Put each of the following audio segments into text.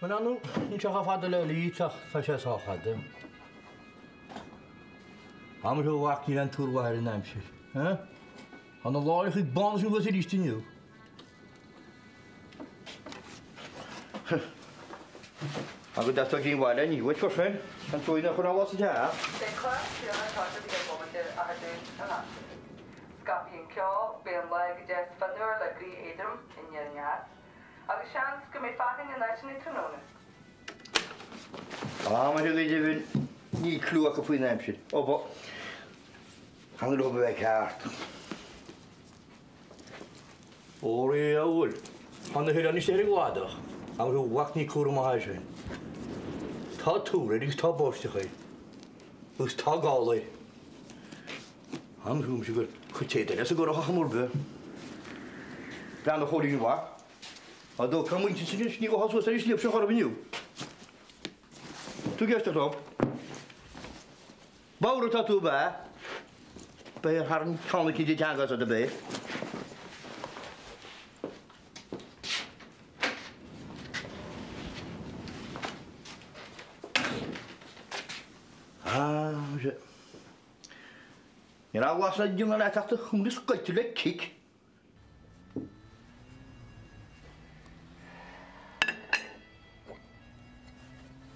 Men nu, inte har fått det lite för jag sa hade. Han har varit i den tur här i Namshir. Han har varit i barn som var så listig nu. Han går därför kring valen i vad för sen. Han tror inte att han var så där. Det är klart, jag har tagit det på mig att ha det annat. Skapien klar, ben lag just fanur la gri edrum in jernja. Aga chans ska mig fatten i natten i tunone. Ja, men det är ju ni kloka på Namshir. Och vad han då på här. Oriol. Han är redan i serigwada. Han har vakt ni kurma här. Ta tur, det tar bort sig. Us ta galet. Han hum sig kutete, det så går det hamurbe. Bland håller ju va. Och då kan man inte syns ni och ha så där släpp så har vi nu. Du gästar då. Bauru ta tu ba. Be har kan inte det jaga så det be. Jag var så junga att jag hon skulle till ett kick.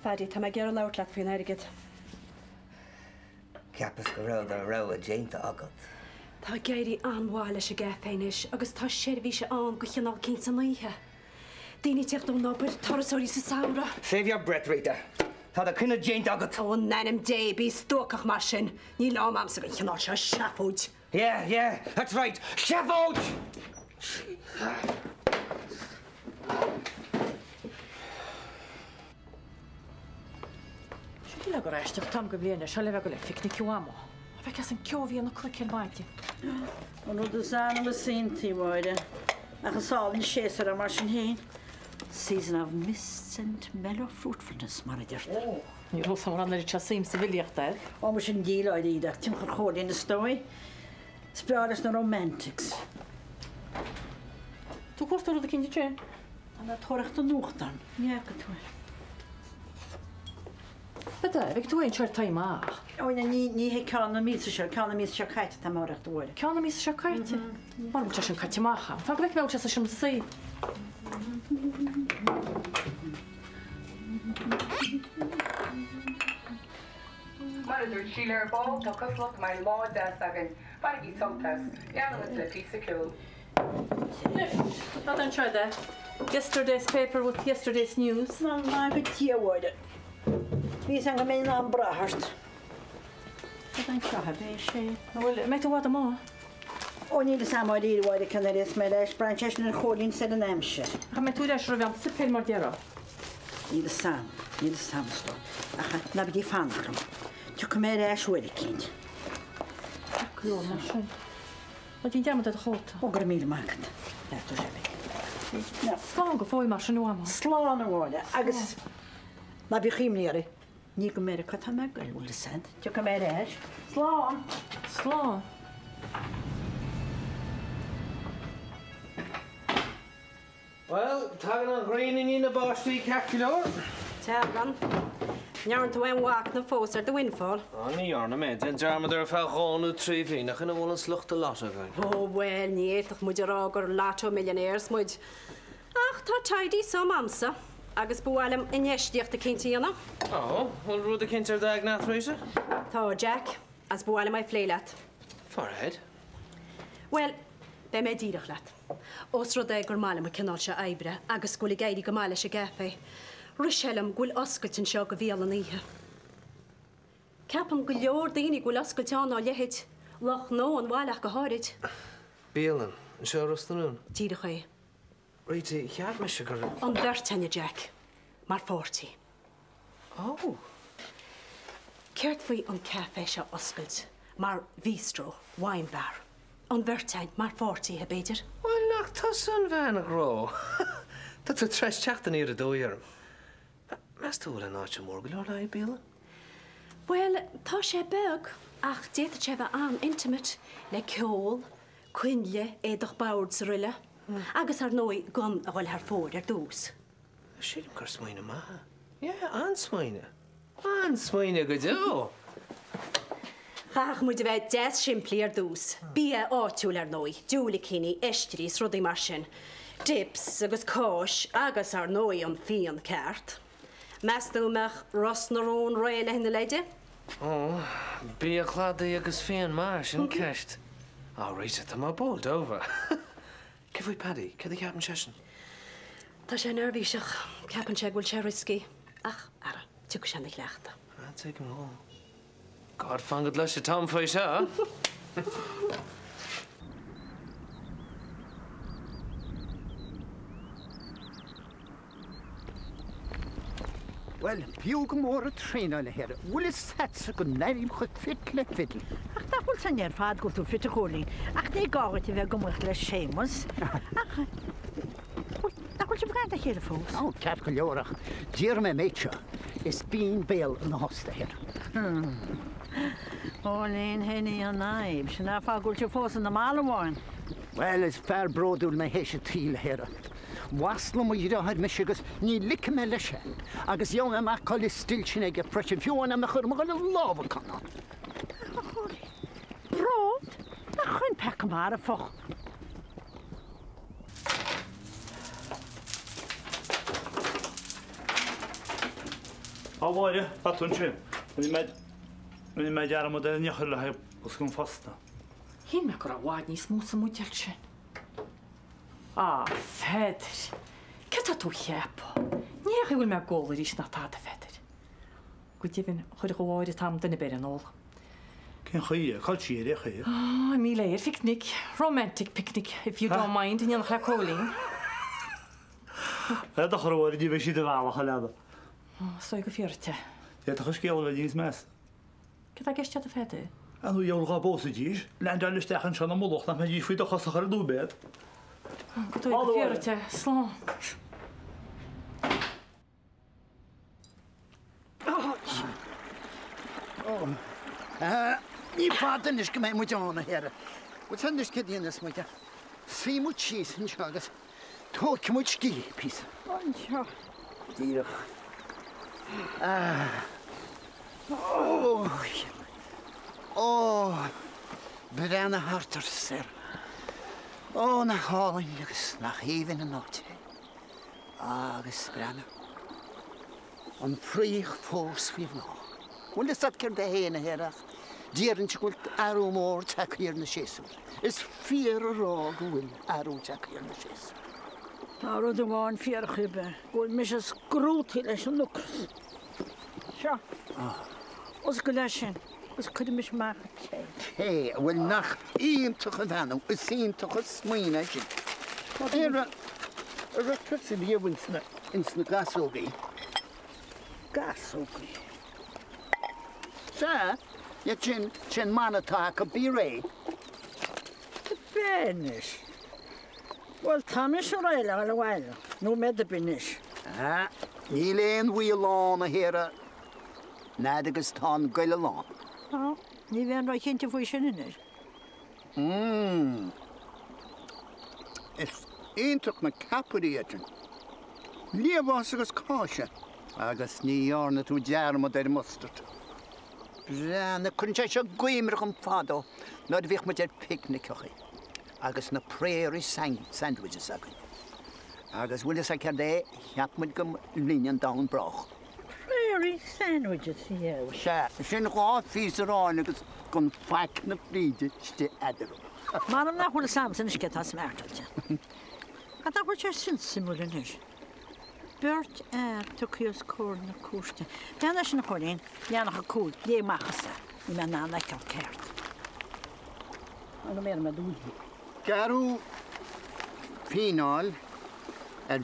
Färdigt, har jag gjort lautlat för närget. Kappas go roda Jane ta agat. Ta geiri anwala sig gaffeinish, agus ta shervisha an gwychanol kinsa noihe. Dini tiach don nobel, torasori sa saura. Save your breath, Rita. Ta da kinna Jane ta agat. O nanem Davy, stokach masin. Ni lam am sa gwychanol sa shafod. Yeah, that's right. Chef out! Kyllä kun rästä tam gbliene, så lever gule fick ni kiwamo. Vilka sen kjovi och klicken mighty. Och nu det sen med sin tid var det. Jag sa en käsare maskin hin. Season of mists and mellow fruitfulness married. Ni rosa man när det sim civiljakt där. Och maskin gilla det där. Tim kan hålla in det story. Sprades några romantics. Du kostar det kan inte. Han har torrt och noktan. Ja, kan Vänta, vilket du inte kört tajma. Oj, ni har kan mis kajt ta morgot då. Kan mis kajt. Bara måste jag kajt ma. Fan väck mig också så som säger. Manager Sheila Ball, to look my law desk again. Baggy sometimes. Yeah, it's a piece of cool. Not try that. Yesterday's paper with yesterday's news. No, I could hear what it. Vi sang med en bra höst. Det är inte så här det är. Well, make the water more. Och ni det samma det var det kan det med det branches när hållin så den nämns. Ja, men du där så vi har sett film att göra. Ni det sam stå. Aha, när vi fann dem. Du kommer det så det kind. Tack Lona. Vad din jämnt det hot. Och gremil makt. Där så vi. Ja, fan gå få i marschen nu. Slå var det. Ags. När vi skimnere. Ni kommer att ta mig väl vill säga. Du kommer det. Slå. Well, tagen an greening in the bostí calculor. Tagan. Njarn to en walk na foser the windfall. Ní arna me, den jarmadar fel gánu trí nach in bhfuil an slucht a lot again. Oh, well, níach muid rágur lato millionaires muid. Ach, tá tidy some amsa. Agus bualam inestiach the kintiana. Oh, well, rud a kinter dag na thrisa? Tá Jack, as bualam my fleilat. Forehead. Well, be me dírach lat. Os rud gur malam a canál se aibre, agus gúli gaidi go mála se gafe. Rishelam gúil oscailt an seo go bhíal an ihe. Capam go leor daoine gúil oscailt an á lehid, lach nó an bhálach go háid. Bíalan, an seo rustanún? Dírach é. Rita, chead me se gur... An bhirtainne Jack, mar 40. Oh. Ceart faoi an café se oscailt, mar bistro, wine bar. An bhirtain mar 40 he beidir. Well, nach tas an bhean a gró. Dat a tres teachtan ar a dóiarm. Mas tú an áit mór go leor le Bíalan? Well, tá sé beg, ach déad sé bheith an intimate le ceol, cuinle éadach bawd sa rille, agus ar nói gun a bhfuil ar fór ar dús. She'd gur smaoine ma. Yeah, an smaoine. An smaoine go do. Ach, muid bheith 10 siimplí ar dús. Bí áitiúil ar nói, dúla cíní, eistrí, rudaí mar sin. Dips agus cóis agus ar nói an fion ceart. Measúach ros na rón réile hinna leide? Oh, bí a chládaí agus féan mar sin ceist. Á réite tá má bólt over. Cefhfuil Paddy, cad a ceapan sesin? Tá sé nervhíiseach, ceapan sé bhfuil sé riscí. Ach, ara, tu go seanna leachta. Take him home. God fangad leis a Tom faoi seo. Wel, biw gymor y trin o'n her. Wyl y sets y gwneud i'm chwyd ffit le ffidl. Ach, da chwyl sy'n nerfad gwrth wrth y chwli. Ach, neu gofyd i fe gymwch le Seamus. Ach, da chwyl sy'n bwgad a chyr y ffws. O, cap gyliorach. Di'r me meitio. Is bín bel yn hosta her. O, le'n henni o naib. Sy'n affa gwrth y ffws yn y mal o moen. Wel, is fer brodwl me heisio tîl her. Waslo mo i rohad me sigus ni lic me leisio. Agus iawn am acol i stil sy'n ege presio fiwan am achor mwgal y lof o canol. Brod? Da chwy'n pec yma ar y ffoch. Ábhaire, atún sin. Muni meid ar am den nechar le os gwn fasta. Hyn me gur a wad ní smús am úteal sin. Feder. Ceta tú chepa. Níach bhfuil me gólar ís na táda feder. Go dtífinn chuir go bháir tam duna beir an ól. Cyn chwyd, cael tíir eich chi. Mi leir picnic. Romantic picnic, if you don't mind. Yn ylch a cólín. Da chor o'r di fe sydd y fawr o'ch alada. So i go fiorte. Da chos gael o dys mes. Ceta gestiad y feder? A nhw iawn ga bos y dys. Lan da lystach yn sian am olwch na me dys fwyd o'ch ar y dwbed. Go dwi go fiorte, slán. Ni faden is gymau mwyd o'n her. Wyt yn ysgyd i'n ysmwyd. Fi mwyd chys yn siagas. To cymwyd sgi, pys. O'n sio. Dirach. Bren y hart o'r ser. Na hálinn agus na hífin yn nótt. Agus brenna. An prích fós fi fná. Wyl ys atgyr da hen y herach. Dierin ti gwlt arw môr tac i'r na seswr. Is ffyr o rog wyl arw tac i'r na seswr. Arw dy gwain ffyr chybe. Gwyl mis ys grwt i leis yn lwcrs. Sio. Os gyda sy'n. Os gyda mis mach y te. Hei, wyl nach un toch y fanw. Ys un toch y smwyn a sy'n. Yr rhaid sy'n fi ins na gasogi. Gasogi. Sa? Ja, tjen manataka bire. Benish. Wel, tamis o rael ar y wael. Nw med y benish. Ni len wy lôn a hera. Nad agos ton gael y lôn. Ni fe'n rhoi cynt y fwy sy'n ynyr. Is un toch na capri edrych. Liefos agos cosio. Agos ni orna tu jarm o der mustard. Na cwnt eisiau gwymrach yn ffado. Nod fych mae picnic o chi. Agos na prairie sandwiches agos. Agos wylis ac ar de, hiap mynd gym linian dawn broch. Prairie sandwiches, ie. Sy'n gwaith ffys yr on agos gwn ffac na ffridi sti adr. Ma'n am na hwyl Samson ysgyd a smert o. A da hwyl sy'n syml yn hys. Bert tokios korn na koste. Dan is nog een. Ja nog een koel. Die mag ze. Die men aan dat kan kert. En meer met doen. Garu final.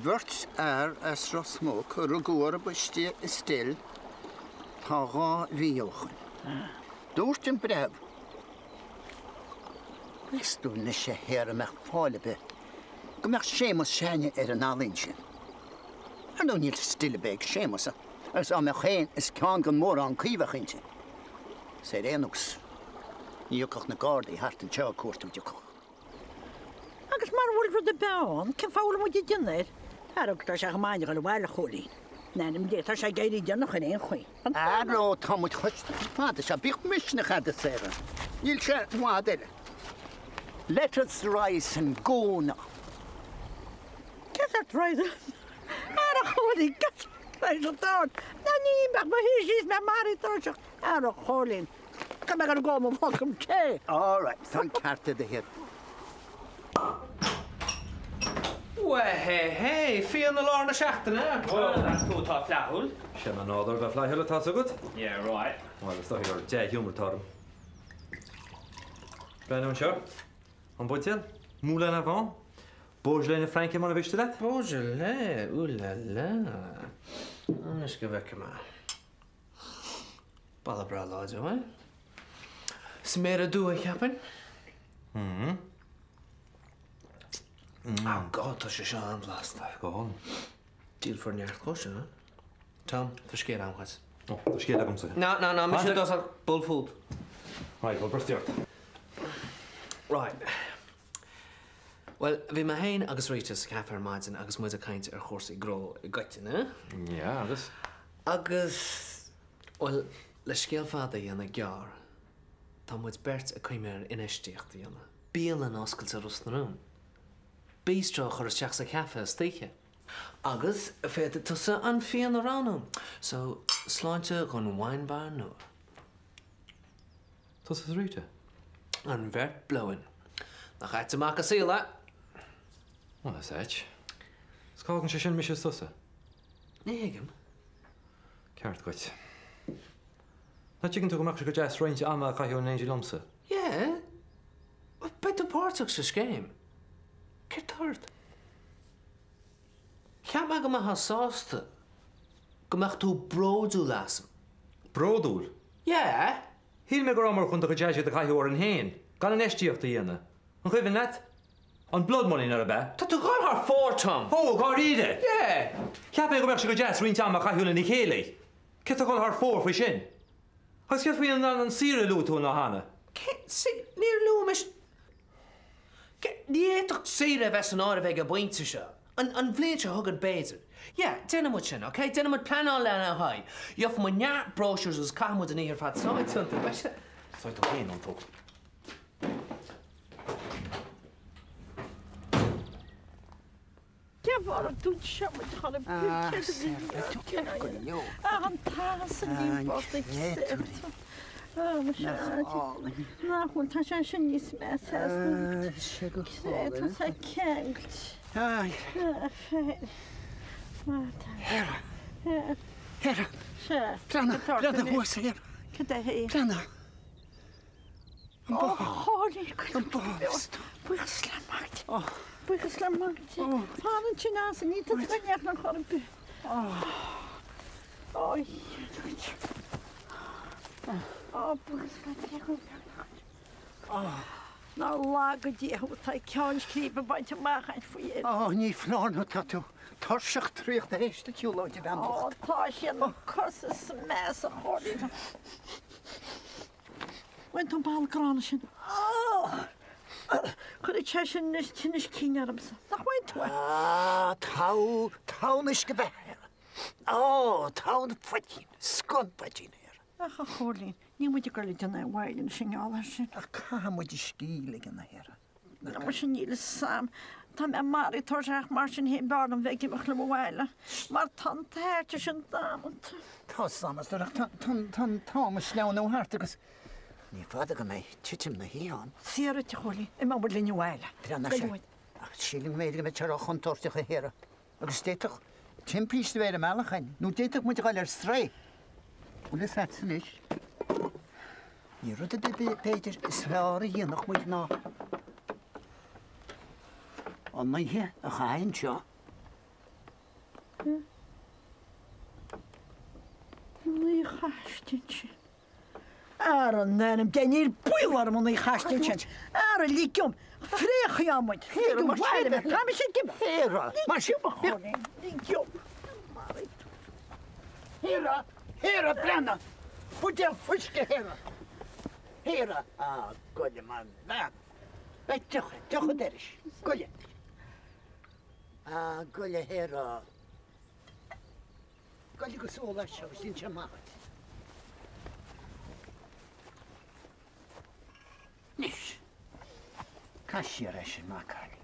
Wordt as rosmok rugor bestie stil. Haga wiochen. Doorst een brev. Wist du nisje her met falebe. Gemerkt Seamus zijn een alintje. En dan niet stille beek Seamus. Als aan mij geen is kan gaan more aan kievig intje. Zei Enox. Je kocht een kaart die hart en tjouw koort op je kocht. Agus maar wol voor de baan. Kan faul moet je doen. Arog se máine go bhile cholín. Nanim dé se géirí deannach in éon chuoi. Aró táid chuiste fáda se bích misna chad a séra. Níl sé mháile. Let us rise and go now. Get that right. Ar a cholín, get right a down. Na ní meach ba hís me marí torseach. Ar a cholín. Come back and go and welcome tea. All right, thank carta the head. Well, hey, fion na lár na seachtainna. Well, that's two tá fleahúil. Sin an áidir bheith fleithile tá agad? Yeah, right. Well, is gur de humor tám. Brenn seo? An butil? Múla na bhán? Bóis lena Frankie mar a bhiste le? Bóide le, úla. Anas go bheith má. Balla bra láide, eh? Smér a dú a cheapan? Oh, God, tá sé seo an blasta. Gáin. Díl for neart cóise, eh? Tom, tá scéad amchas. Tá scéad agam sa. No, mi sé dos bull food. Right, well, brstiart. Right. Well, bhí ma hain agus réitas cafar maidin agus muid a caint ar chórsaí gro I gaitin, eh? Ja, agus. Agus, well, le scéal fada dhéanana gear, tá muid bert a caiimir inistíocht dhéanana. Bíal an oscailte rusnarún. Bístrá chur isteach sa cafe a stíche. Agus, féad tusa an fian aránum. So, sláinte gon weinbar nuair. Tus is rúte? An bhert blowin. Nach chaite mac a síla. Well, is éit. Scágan sé sin mis tusa? Négam. Ceart goit. Na chicken to go go jazz range ama caithú an angel lomsa. Yeah. Bet the pártach sa scéim. Ceir tart. Ceap me go maith sásta. Go maith tú bródú lasam. Bródúil? Yeah. Híl me go amar chun go jazz a caithú an hain. Gan an estíocht a dhéana. An chuimh net? An blood money nar a bheith? Tá tú gáil haar fór, Tom. Oh, gá ríide? Yeah. Ceap me go go jazz rint ama caithú na chéala. Ket a gáil haar fór fwy sin? Has ceap fwy an sire lútú na hana? Níor lúmis. Níéach sire bheits an ára bheith a buinte seo. An bléad se thugad béidir. Yeah, déna mu sin, okay? Déna mu planál lena haid. Jof mu neart brochures as cahamud an íhir fad sáid tunta, beise? Sáid ó héin an tóg. Gefar a dún siamad chana bwyd. An tas yn ni'n bod eich sef. Na, hwn ta sian sy'n nis mes as. Sigur Ta sa cengt. Ai, Ffeir. Hera. Hera. Se. Brenna hwys her. Cyda hi. Brenna. O, holi. Yn bost. Bwych slamart. Bwych slamart. Fan yn ti'n as yn ni ta ddaniach na'n chwarae by. Oi. O, bwych slamart. Na lag y di hw tai cion sgrif y baint y mach ein ffwyr. O, ni fflon o tatw. Torsach trych da eist y tiwlo di fan. O, ta sy'n cos y smes y holi. Went o'n bal gran sy'n. Chyd i chesyn nes ti'n nes cyn ar ymsa. Nach waint wa. Taw nes gyfer. O, taw na ffadin. Sgon ffadin her. Ach a holi. Ni wedi gael dyna wael yn sy'n gael ar sy'n. A cam wedi sgilig yna her. Na ma sy'n nil sam. Ta me mari torsach mar sy'n hen barn yn feg i mach lym o wael. Mar tant her ti sy'n damant. Ta samas, tan Thomas llawn o hart agos. Ni fada ga mei, titim na hion. Siar y ti holi. E ma bod lyn i wael. Brenna se. Ach, siling meid ga me charach on torsach a hera. Agos deitach, tim pís dy fer y malach ein. Nw deitach mwyd gael ar Sraith. Wle sat sy'n ish. Ni rwyd y beidir sfawr i hynach mwyd na. Ond mae hi, a chain sio. Ni chastin sy'n. Ar yn nennym, den i'r bwyl ar ymwneud i chastin sy'n. Ar y ligiwm, ffrech i amwyd. Hyd o wael yma, tam eisiau dim. Hera, Ligiwm. Hera, brenna. Pwydel ffwysge hera. Hera. Golle man, fan. Diolch o deris. Golle. Go le hera. Go le go sola show sin chama. Nish. Kashirash makali.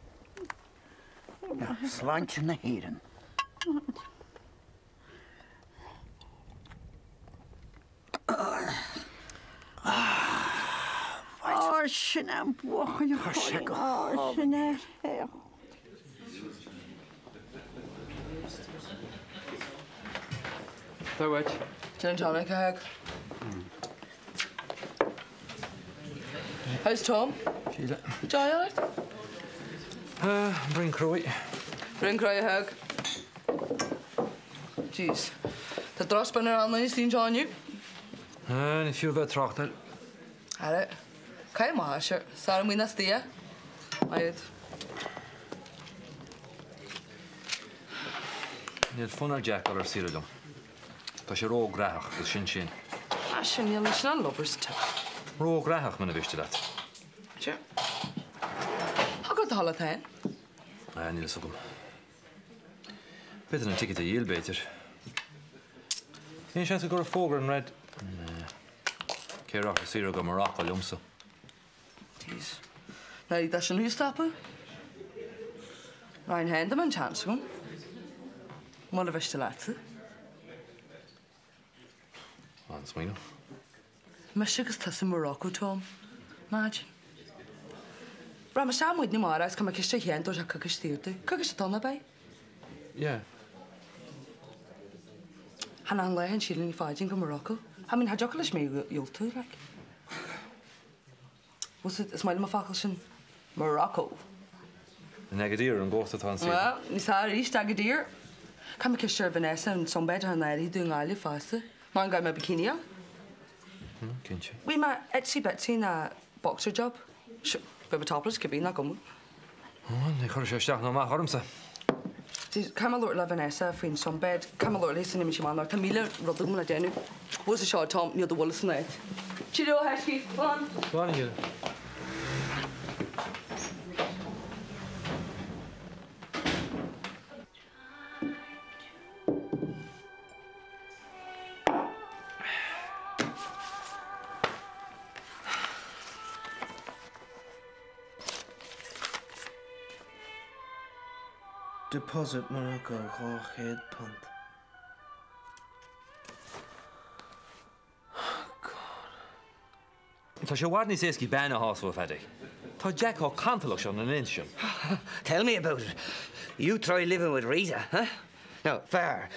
Slant na heren. Sin am buchan sin Third. Gin and tonic, Hag. How's Tom? Sheila. Joy on it? Bring Croy. Bring cry, Hag. Jeez. The drospanner on the seen John you? En if you've a trachtel. Had it. Kai ma, sure. Sarah Mina Stia. I'd. Níl funar Jack ar siradum. Tá sé ró graach go sin sin. Ashen, you'll listen lovers too. Ró graach man a biste dat. Sure. How got the holiday? Níl sugum. Better an ticket a yield beter. Ní sé go fógur an red. Céirach a sira go marach a lumsa. Jeez. Now, that's a new stopper. Ryan Hendeman chance one. One of us to latte. Ans mine. Michigan's tas in Morocco, Tom. Imagine. Rama Sam would no more as come a kiss to hand or a cookish theatre. Cookish ton by. Yeah. Hanan lay and shilling fighting in Morocco. I mean, had Jocklish me you'll too, like. Was it a smile of Fackleson? Morocco. The Negadir and Ghost of Tansi. Well, you saw East Agadir. Come a kiss to Vanessa and some better than that, doing all faster. Man got my bikini on. Can't you? We met Etsy Betsy in a boxer job. Sure, but topless could be not coming. Oh, they could have shot no matter himself. Camelot la Vanessa, friend some bed. Camelot listen to me, man. Like Camila, Rodum, la Denu. Was a short Tom near the Wallace night. Cheerio, Hesky. Come on. Go on, you. Deposit Morocco, head punt. Tá sé bhhad ní sécí bena hásfuil feidig. Tá Jack á cantalach an an insin. Tell me about it. You try living with Rita, huh? No, fair.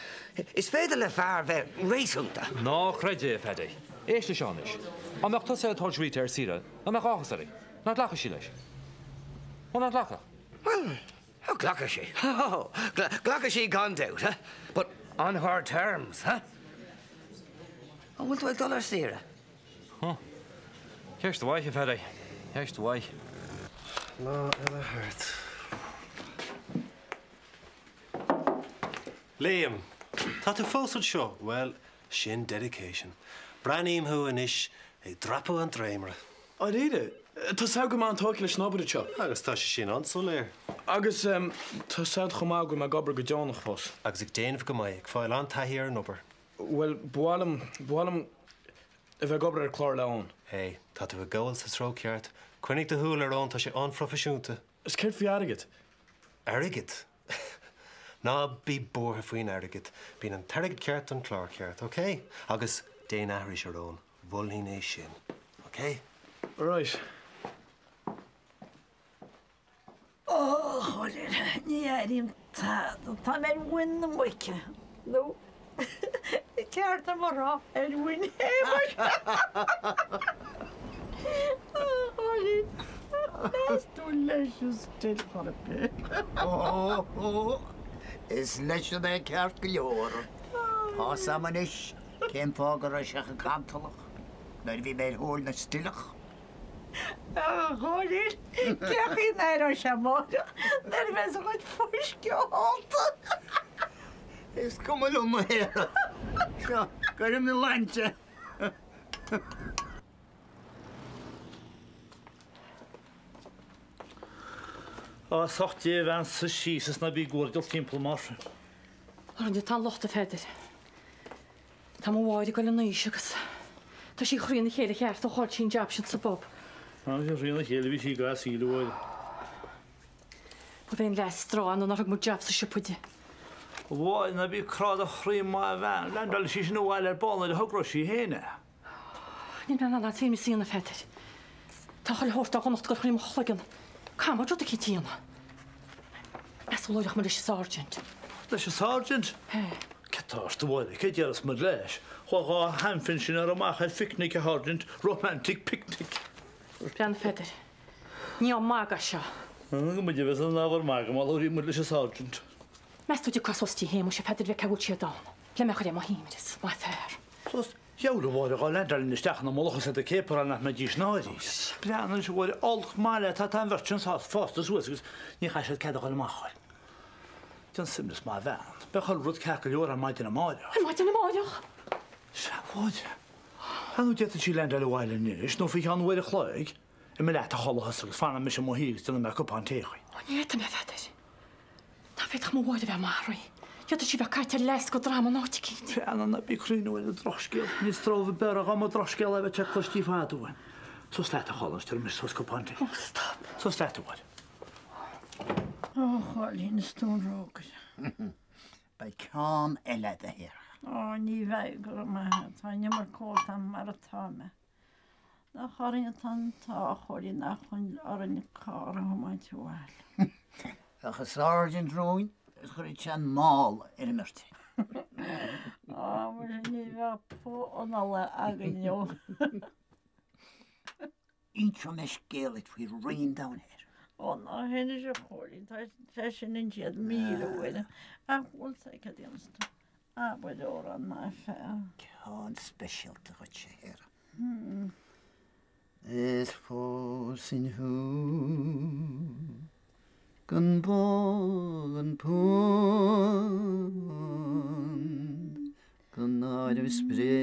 Is féidir le fear bheith réisúnta? Ná chreidé feidig. Éiste seanis. Amach tá sé atáid ríte ar sira, amach áchasarí. Ná lecha sí leis. Ó ná lecha? Well, how gluck is she? Oh, gluck is she gone out, huh? But on her terms, huh? Oh, will do $1 Sierra? Huh. Here's the way, feidig. Here's the way. No, it'll hurt. Liam, tá tú fósad seo? Well, sin dedication. Branim hu an ish, ag drapo an dréimre. I did it. Tá sao go man tóci le snobbar seo. Agus tá sé sin ansol léir. Agus tá sao chomá go me gobar go deánach fós. Agus ag déanamh go maiid, ag fáil an taithí ar an obair. Well, bualam a bheith gobar ar chlár león. Hey, tá tú a gáil sa sró ceart. Cuinnig de húil ar an tá sé anprofisiúnta. Is céir fi airigid? Airigid? Ná bí bórtha faoin airigid. Bín an tarigid ceart an chlár ceart, OK? Agus déan ahris ar ón. Bhulhín é sin, OK? Right. Oh, cholir, ní éirim tá mé win na muice. No. Ceart am marrá ar win héimar. Oh, cholir. Nás tú leis still chorpe. Oh, is leis an é ceart go leor. Tá saman is, céim fágar a seach a cantalach. Nair bhí méid hól na stillach. Oh, cholir, ceach í nair ar sem mórach. Nair bheits a chuid fúisceolta. Is cummal héra. Seo, garim na lante. Sochti bhean sa síos na bí gúirgil timppla mar. Ar an tá lochta feidir. Tá bháid go le níos agus. Tá sí chríonna chéile cheart ó cháil sin jab sin sa bob. sé rionna chéile bhí sí gas íhil. Go bhéon leis strán an ar mu jab sa sipuide. Bháid na bí crád a chrí má bhean, ledal sí sin bhhail ar bána le thugro sí héine. Ní bena na tíimi sína feidir. Tá chail hórta gannacht gur chríim chlagan. Cámar jota cí tíana. Es bhfuileach mar leis sergeant. Leis sergeant? Cetáist bhile, cé dearas mar leis. Chuá hanfin sin ar amach picnic a sergeant, romantic picnic. Brean feidir. Ní an mága seo. Go mu bheits an náhar mága má lóí mar leis sergeant. Meúide crosostí héim se feidir bheith ceúil siad dá. Le me chuir má híimiris, má fearr. Jeúla bhir á ledal na steach na molachas a cépar nach me dí snáidís. Brean se bhir alt máile tá an bhirt fásta suasgus ní cha sé cead gáil máchail. Tan simlas má bhean. Bechail rud cecha leor an maidin na máide. An maidin na máideach? Se bháide. Hanú de sí le le bhile níis, nó fi an bhfuir a chláig, I me le a cholas agus fanna mis mo hígus duna me cupán téchaí. Ní me feidir. Tá féach mó bháide bheith máraí. Iad si bheith caiite les go drama náiticí. Brean na bí chrúnhfuil a droscéil, ní stróh bear a gam a droscéil a bheith te chutí fáúin. Sos le a cholas tar mis sos cupán té. Stop. Sos le bhil. Cháilín stúnrógus. Ba ceán eile a hir. Ní bheith gur tá nimar cóta mar a táime. Na choirine tan tá choirí nach chun aranna cá a máid túáil. Achas sergeant roin, is chuir tean máil imirt. Mar ní bheith pó anala aganeo. Intro me scéalaid fao rain down here. ná héna sé choirí tá sin in siad míhine a bhfuil sé cadéanasta. A bud ó an ná fé. Ceán speisialta chu sé hir. Is fós in hú gan bó an pún gan náidir spré